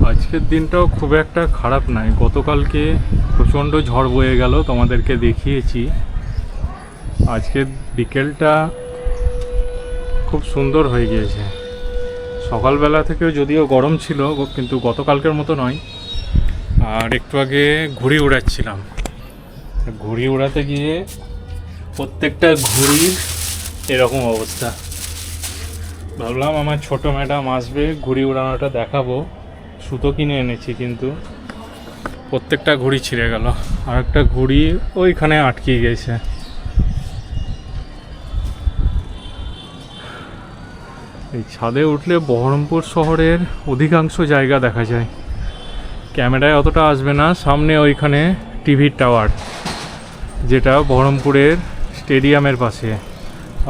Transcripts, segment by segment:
আজকের দিনটাও খুব একটা খারাপ নয়। গতকালকে প্রচণ্ড ঝড় বয়ে গেল, তোমাদেরকে দেখিয়েছি। আজকের বিকেলটা খুব সুন্দর হয়ে গিয়েছে। সকালবেলা থেকেও যদিও গরম ছিল, কিন্তু গতকালকের মতো নয়। আর একটু আগে ঘুড়ি উড়াচ্ছিলাম। ঘুড়ি উড়াতে গিয়ে প্রত্যেকটা ঘুড়ির এরকম অবস্থা। ভাবলাম আমার ছোট ম্যাডাম আসবে, ঘুড়ি উড়ানোটা দেখাবো, সুতো কিনে এনেছি, কিন্তু প্রত্যেকটা ঘুড়ি ছিঁড়ে গেল। আর একটা ঘুড়ি ওইখানে আটকে গেছে। এই ছাদে উঠলে বহরমপুর শহরের অধিকাংশ জায়গা দেখা যায়। ক্যামেরায় অতটা আসবে না। সামনে ওইখানে টিভির টাওয়ার, যেটা বহরমপুরের স্টেডিয়ামের পাশে।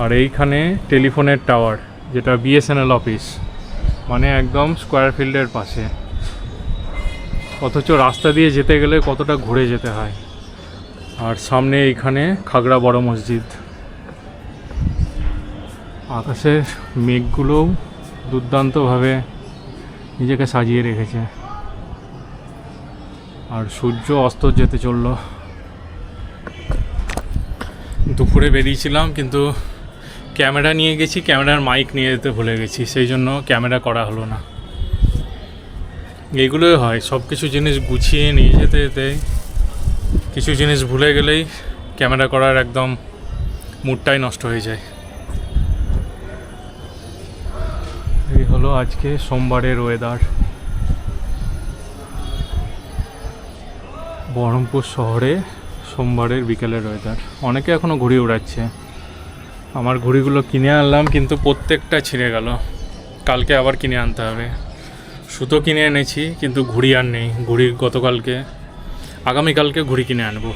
আর এইখানে টেলিফোনের টাওয়ার, যেটা বিএসএনএল অফিস, মানে একদম স্কোয়ার ফিল্ডের পাশে। অথচ রাস্তা দিয়ে যেতে গেলে কতটা ঘুরে যেতে হয়। আর সামনে এইখানে খাগড়া বড় মসজিদ। আকাশের মেঘগুলোও দুর্দান্তভাবে নিজেকে সাজিয়ে রেখেছে। আর সূর্য অস্ত যেতে চলল। দুপুরে বেরিয়েছিলাম, কিন্তু ক্যামেরা নিয়ে গেছি, ক্যামেরার মাইক নিয়ে যেতে ভুলে গেছি, সেই জন্য ক্যামেরা করা হলো না। এইগুলোই হয়, সব কিছু জিনিস গুছিয়ে নিয়ে যেতে যেতে কিছু জিনিস ভুলে গেলেই ক্যামেরা করার একদম মুডটাই নষ্ট হয়ে যায়। এই হলো আজকে সোমবারের ওয়েদার। বহরমপুর শহরে সোমবারের বিকেলের ওয়েদার। অনেকে এখনও ঘুড়ি উড়াচ্ছে। আমার ঘুড়িগুলো কিনে আনলাম, কিন্তু প্রত্যেকটা ছিঁড়ে গেল। কালকে আবার কিনে আনতে হবে। সুতো কিনে এনেছি, কিন্তু ঘুড়ি আর নেই। ঘুড়ি গতকালকে, আগামীকালকে ঘুড়ি কিনে আনবো।